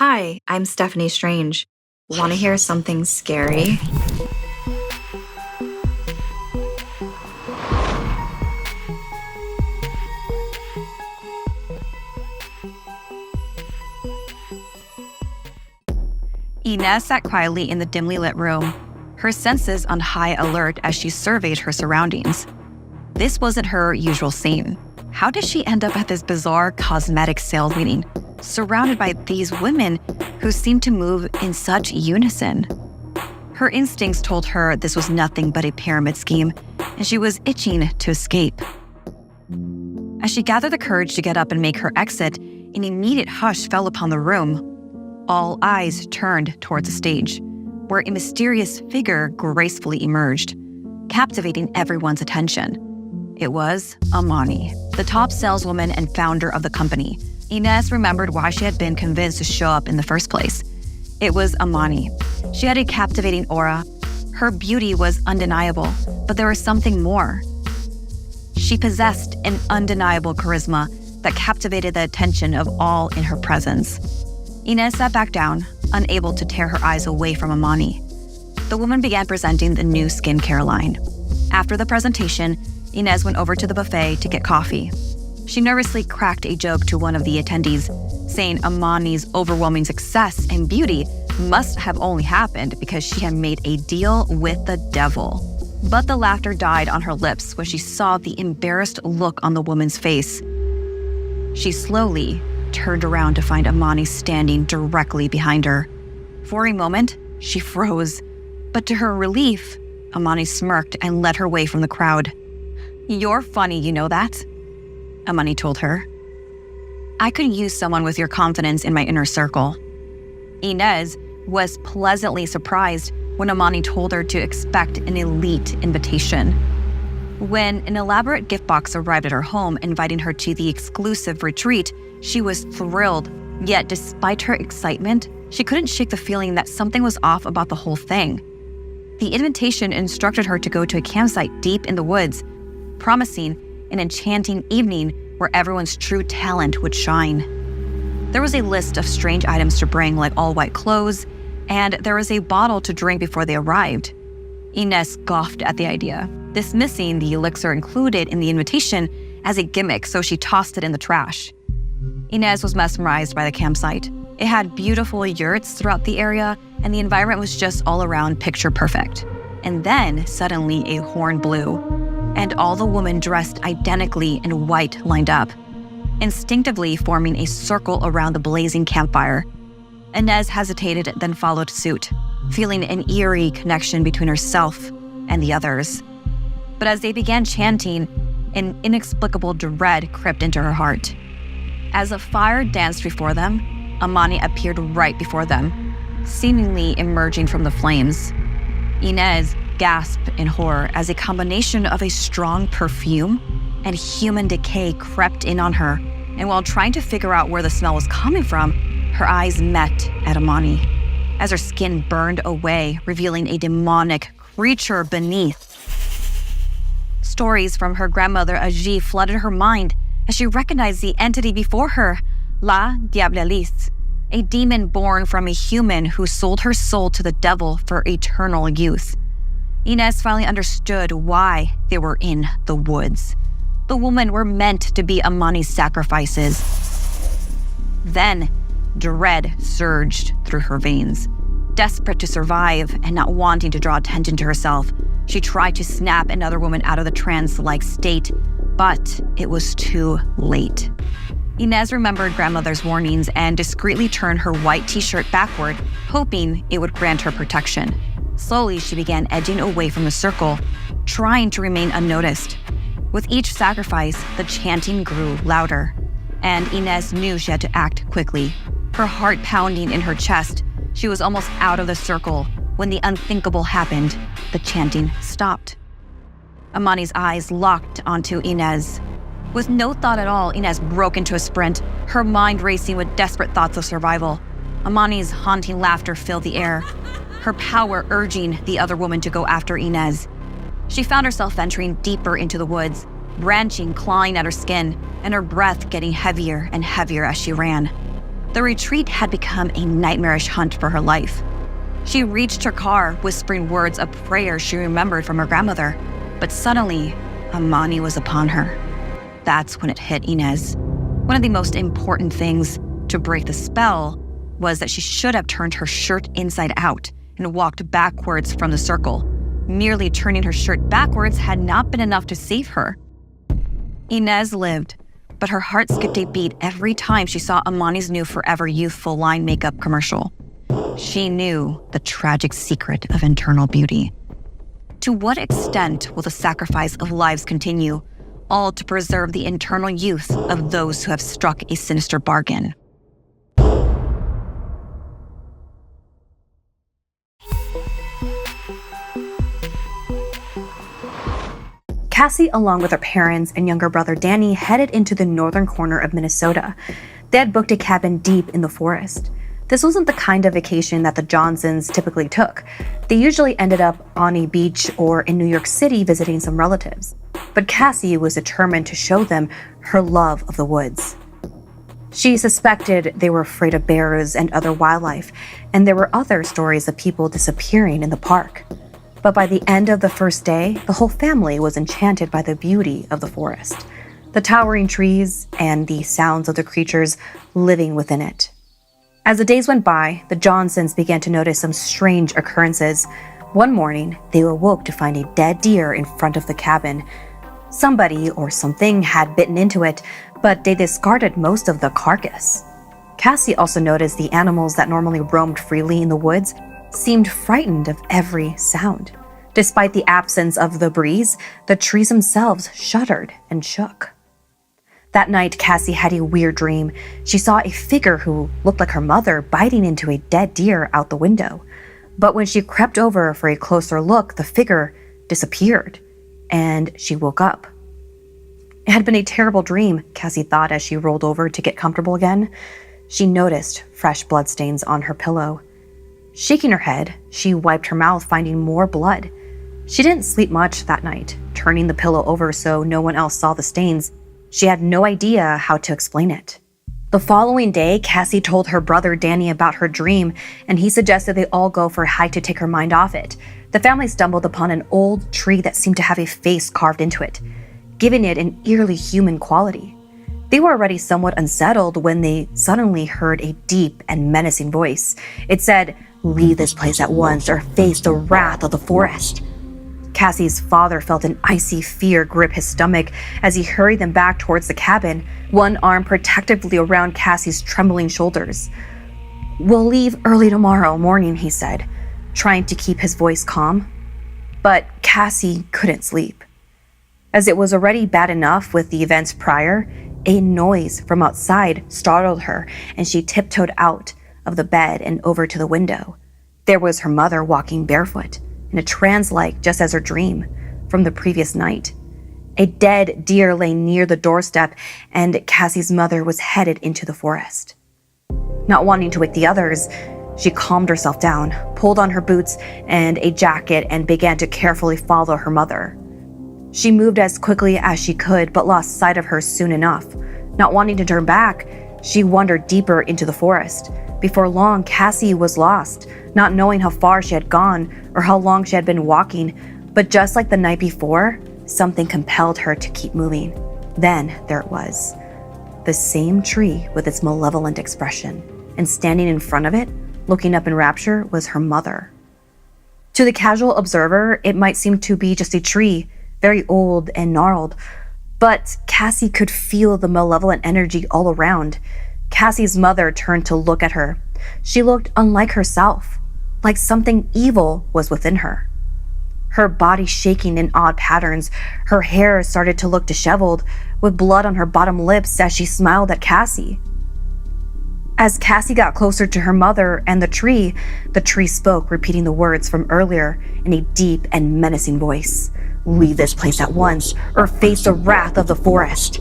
Hi, I'm Steffany Strange. Want to hear something scary? Inez sat quietly in the dimly lit room, her senses on high alert as she surveyed her surroundings. This wasn't her usual scene. How did she end up at this bizarre cosmetic sales meeting, surrounded by these women who seemed to move in such unison? Her instincts told her this was nothing but a pyramid scheme, and she was itching to escape. As she gathered the courage to get up and make her exit, an immediate hush fell upon the room. All eyes turned towards the stage, where a mysterious figure gracefully emerged, captivating everyone's attention. It was Amani, the top saleswoman and founder of the company. Inez remembered why she had been convinced to show up in the first place. It was Amani. She had a captivating aura. Her beauty was undeniable, but there was something more. She possessed an undeniable charisma that captivated the attention of all in her presence. Inez sat back down, unable to tear her eyes away from Amani. The woman began presenting the new skincare line. After the presentation, Inez went over to the buffet to get coffee. She nervously cracked a joke to one of the attendees, saying Amani's overwhelming success and beauty must have only happened because she had made a deal with the devil. But the laughter died on her lips when she saw the embarrassed look on the woman's face. She slowly turned around to find Amani standing directly behind her. For a moment, she froze, but to her relief, Amani smirked and led her way from the crowd. "You're funny, you know that?" Amani told her. "I could use someone with your confidence in my inner circle." Inez was pleasantly surprised when Amani told her to expect an elite invitation. When an elaborate gift box arrived at her home inviting her to the exclusive retreat, she was thrilled. Yet despite her excitement, she couldn't shake the feeling that something was off about the whole thing. The invitation instructed her to go to a campsite deep in the woods, promising an enchanting evening where everyone's true talent would shine. There was a list of strange items to bring, like all white clothes, and there was a bottle to drink before they arrived. Inez scoffed at the idea, dismissing the elixir included in the invitation as a gimmick, so she tossed it in the trash. Inez was mesmerized by the campsite. It had beautiful yurts throughout the area, and the environment was just all around picture perfect. And then, suddenly, a horn blew, and all the women dressed identically in white lined up, instinctively forming a circle around the blazing campfire. Inez hesitated, then followed suit, feeling an eerie connection between herself and the others. But as they began chanting, an inexplicable dread crept into her heart. As a fire danced before them, Amani appeared right before them, seemingly emerging from the flames. Inez gasped in horror as a combination of a strong perfume and human decay crept in on her, and while trying to figure out where the smell was coming from, her eyes met at Amani, as her skin burned away, revealing a demonic creature beneath. Stories from her grandmother Agi flooded her mind as she recognized the entity before her, La Diablerie, a demon born from a human who sold her soul to the devil for eternal youth. Inez finally understood why they were in the woods. The women were meant to be Amani's sacrifices. Then, dread surged through her veins. Desperate to survive and not wanting to draw attention to herself, she tried to snap another woman out of the trance-like state, but it was too late. Inez remembered grandmother's warnings and discreetly turned her white t-shirt backward, hoping it would grant her protection. Slowly, she began edging away from the circle, trying to remain unnoticed. With each sacrifice, the chanting grew louder, and Inez knew she had to act quickly. Her heart pounding in her chest, she was almost out of the circle when the unthinkable happened. The chanting stopped. Amani's eyes locked onto Inez. With no thought at all, Inez broke into a sprint, her mind racing with desperate thoughts of survival. Amani's haunting laughter filled the air, her power urging the other woman to go after Inez. She found herself venturing deeper into the woods, branching, clawing at her skin, and her breath getting heavier and heavier as she ran. The retreat had become a nightmarish hunt for her life. She reached her car, whispering words of prayer she remembered from her grandmother. But suddenly, Amani was upon her. That's when it hit Inez. One of the most important things to break the spell was that she should have turned her shirt inside out and walked backwards from the circle. Merely turning her shirt backwards had not been enough to save her. Inez lived, but her heart skipped a beat every time she saw Amani's new Forever Youthful line makeup commercial. She knew the tragic secret of internal beauty. To what extent will the sacrifice of lives continue, all to preserve the internal youth of those who have struck a sinister bargain? Cassie, along with her parents and younger brother Danny, headed into the northern corner of Minnesota. They had booked a cabin deep in the forest. This wasn't the kind of vacation that the Johnsons typically took. They usually ended up on a beach or in New York City visiting some relatives. But Cassie was determined to show them her love of the woods. She suspected they were afraid of bears and other wildlife, and there were other stories of people disappearing in the park. But by the end of the first day, the whole family was enchanted by the beauty of the forest, the towering trees, and the sounds of the creatures living within it. As the days went by, the Johnsons began to notice some strange occurrences. One morning, they awoke to find a dead deer in front of the cabin. Somebody or something had bitten into it, but they discarded most of the carcass. Cassie also noticed the animals that normally roamed freely in the woods seemed frightened of every sound. Despite the absence of the breeze, the trees themselves shuddered and shook. That night, Cassie had a weird dream. She saw a figure who looked like her mother biting into a dead deer out the window. But when she crept over for a closer look, the figure disappeared, and she woke up. It had been a terrible dream, Cassie thought as she rolled over to get comfortable again. She noticed fresh bloodstains on her pillow. Shaking her head, she wiped her mouth, finding more blood. She didn't sleep much that night, turning the pillow over so no one else saw the stains. She had no idea how to explain it. The following day, Cassie told her brother Danny about her dream, and he suggested they all go for a hike to take her mind off it. The family stumbled upon an old tree that seemed to have a face carved into it, giving it an eerily human quality. They were already somewhat unsettled when they suddenly heard a deep and menacing voice. It said, "Leave this place at once or face the wrath of the forest." Cassie's father felt an icy fear grip his stomach as he hurried them back towards the cabin, one arm protectively around Cassie's trembling shoulders. "We'll leave early tomorrow morning," he said, trying to keep his voice calm. But Cassie couldn't sleep. As it was already bad enough with the events prior, a noise from outside startled her, and she tiptoed out of the bed and over to the window. There was her mother walking barefoot, in a trance-like, just as her dream from the previous night. A dead deer lay near the doorstep, and Cassie's mother was headed into the forest. Not wanting to wake the others, she calmed herself down, pulled on her boots and a jacket, and began to carefully follow her mother. She moved as quickly as she could, but lost sight of her soon enough. Not wanting to turn back, she wandered deeper into the forest. Before long, Cassie was lost, not knowing how far she had gone or how long she had been walking. But just like the night before, something compelled her to keep moving. Then there it was, the same tree with its malevolent expression. And standing in front of it, looking up in rapture, was her mother. To the casual observer, it might seem to be just a tree, very old and gnarled, but Cassie could feel the malevolent energy all around. Cassie's mother turned to look at her. She looked unlike herself, like something evil was within her. Her body shaking in odd patterns, her hair started to look disheveled, with blood on her bottom lips as she smiled at Cassie. As Cassie got closer to her mother and the tree spoke, repeating the words from earlier in a deep and menacing voice. "Leave this place at once, or face the wrath of the forest."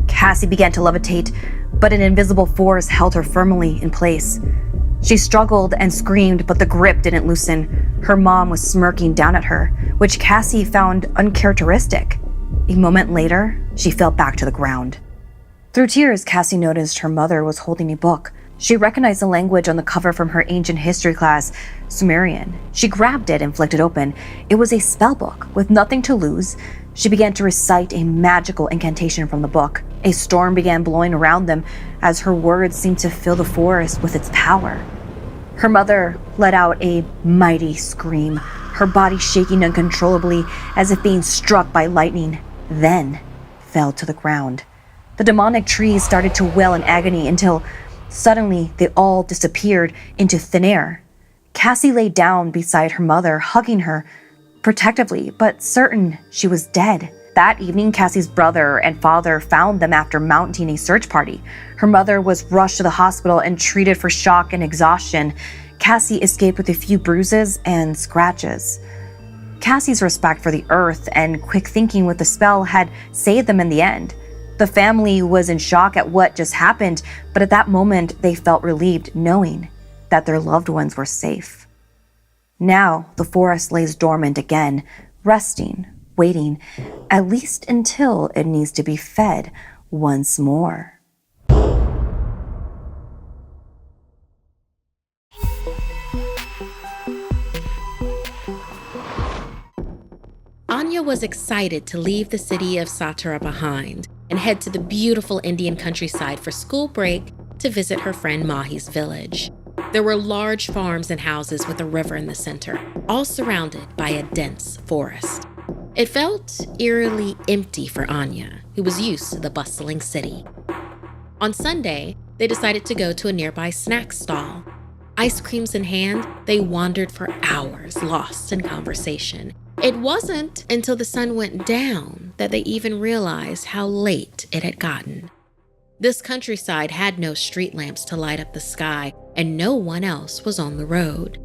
Cassie began to levitate, but an invisible force held her firmly in place. She struggled and screamed, but the grip didn't loosen. Her mom was smirking down at her, which Cassie found uncharacteristic. A moment later, she fell back to the ground. Through tears, Cassie noticed her mother was holding a book. She recognized the language on the cover from her ancient history class, Sumerian. She grabbed it and flicked it open. It was a spell book. With nothing to lose, she began to recite a magical incantation from the book. A storm began blowing around them as her words seemed to fill the forest with its power. Her mother let out a mighty scream, her body shaking uncontrollably as if being struck by lightning, then fell to the ground. The demonic trees started to wail in agony until suddenly they all disappeared into thin air. Cassie lay down beside her mother, hugging her protectively, but certain she was dead. That evening, Cassie's brother and father found them after mounting a search party. Her mother was rushed to the hospital and treated for shock and exhaustion. Cassie escaped with a few bruises and scratches. Cassie's respect for the earth and quick thinking with the spell had saved them in the end. The family was in shock at what just happened, but at that moment they felt relieved knowing that their loved ones were safe. Now the forest lays dormant again, resting, waiting, at least until it needs to be fed once more. Anya was excited to leave the city of Satara behind and head to the beautiful Indian countryside for school break to visit her friend Mahi's village. There were large farms and houses with a river in the center, all surrounded by a dense forest. It felt eerily empty for Anya, who was used to the bustling city. On Sunday, they decided to go to a nearby snack stall. Ice creams in hand, they wandered for hours, lost in conversation. It wasn't until the sun went down that they even realized how late it had gotten. This countryside had no street lamps to light up the sky, and no one else was on the road.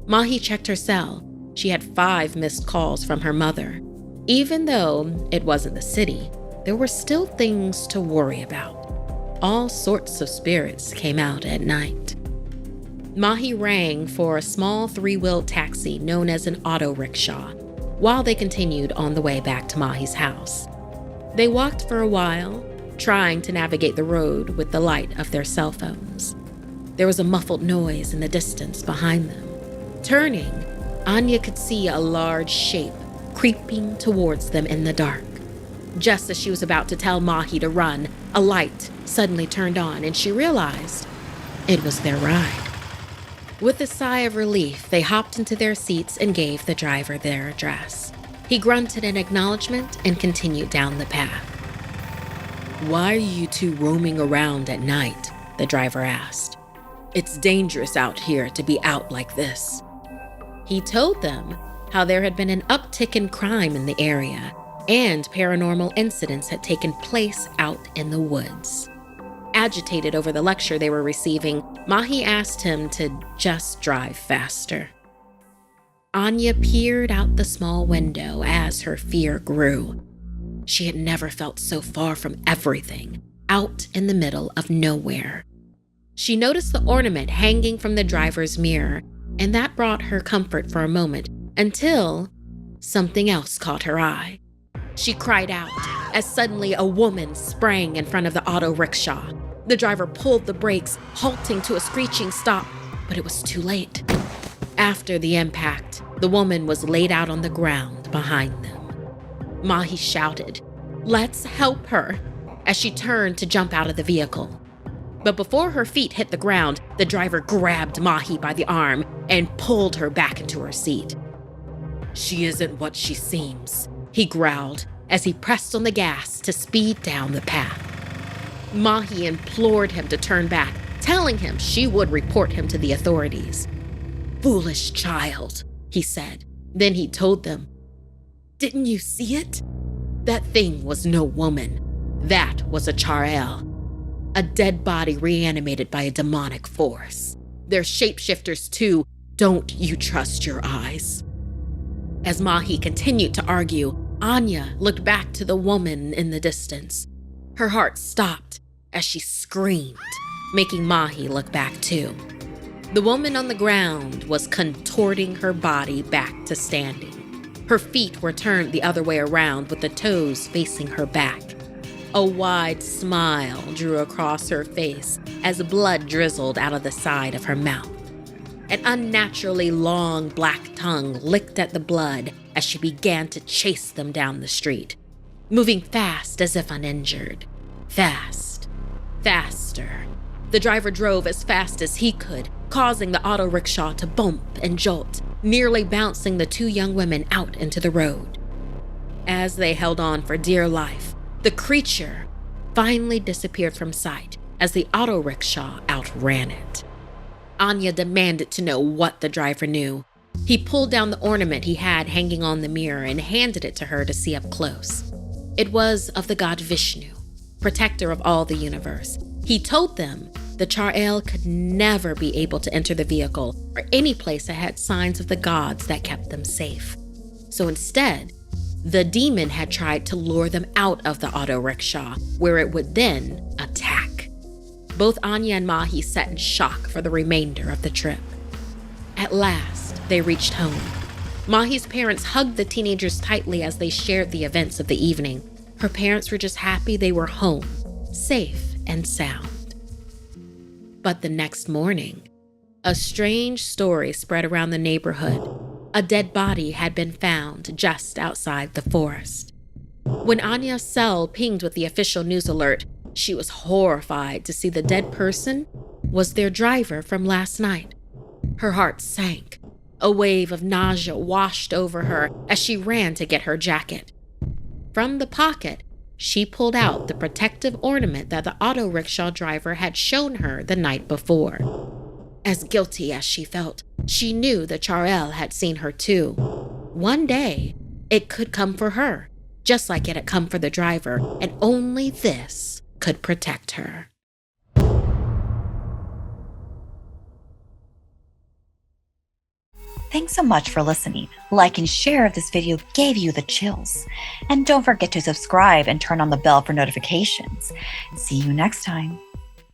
Mahi checked her cell. She had 5 missed calls from her mother. Even though it wasn't the city, there were still things to worry about. All sorts of spirits came out at night. Mahi rang for a small 3-wheeled taxi known as an auto rickshaw, while they continued on the way back to Mahi's house. They walked for a while, trying to navigate the road with the light of their cell phones. There was a muffled noise in the distance behind them. Turning, Anya could see a large shape creeping towards them in the dark. Just as she was about to tell Mahi to run, a light suddenly turned on and she realized it was their ride. With a sigh of relief, they hopped into their seats and gave the driver their address. He grunted in acknowledgement and continued down the path. "Why are you two roaming around at night?" the driver asked. "It's dangerous out here to be out like this." He told them how there had been an uptick in crime in the area and paranormal incidents had taken place out in the woods. Agitated over the lecture they were receiving, Mahi asked him to just drive faster. Anya peered out the small window as her fear grew. She had never felt so far from everything, out in the middle of nowhere. She noticed the ornament hanging from the driver's mirror, and that brought her comfort for a moment until something else caught her eye. She cried out as suddenly a woman sprang in front of the auto rickshaw. The driver pulled the brakes, halting to a screeching stop, but it was too late. After the impact, the woman was laid out on the ground behind them. Mahi shouted, "Let's help her," as she turned to jump out of the vehicle. But before her feet hit the ground, the driver grabbed Mahi by the arm and pulled her back into her seat. "She isn't what she seems," he growled as he pressed on the gas to speed down the path. Mahi implored him to turn back, telling him she would report him to the authorities. "Foolish child," he said. Then he told them, "Didn't you see it? That thing was no woman. That was a Charel, a dead body reanimated by a demonic force. They're shapeshifters too. Don't you trust your eyes?" As Mahi continued to argue, Anya looked back to the woman in the distance. Her heart stopped as she screamed, making Mahi look back too. The woman on the ground was contorting her body back to standing. Her feet were turned the other way around with the toes facing her back. A wide smile drew across her face as blood drizzled out of the side of her mouth. An unnaturally long black tongue licked at the blood as she began to chase them down the street, moving fast as if uninjured. Fast. Faster. The driver drove as fast as he could, causing the auto rickshaw to bump and jolt, nearly bouncing the two young women out into the road. As they held on for dear life, the creature finally disappeared from sight as the auto rickshaw outran it. Anya demanded to know what the driver knew. He pulled down the ornament he had hanging on the mirror and handed it to her to see up close. It was of the god Vishnu, protector of all the universe. He told them the Char-El could never be able to enter the vehicle or any place that had signs of the gods that kept them safe. So instead, the demon had tried to lure them out of the auto rickshaw, where it would then attack. Both Anya and Mahi sat in shock for the remainder of the trip. At last, they reached home. Mahi's parents hugged the teenagers tightly as they shared the events of the evening. Her parents were just happy they were home, safe and sound. But the next morning, a strange story spread around the neighborhood. A dead body had been found just outside the forest. When Anya's cell pinged with the official news alert, she was horrified to see the dead person was their driver from last night. Her heart sank. A wave of nausea washed over her as she ran to get her jacket. From the pocket, she pulled out the protective ornament that the auto rickshaw driver had shown her the night before. As guilty as she felt, she knew the Char-El had seen her too. One day, it could come for her, just like it had come for the driver, and only this could protect her. Thanks so much for listening. Like and share if this video gave you the chills. And don't forget to subscribe and turn on the bell for notifications. See you next time.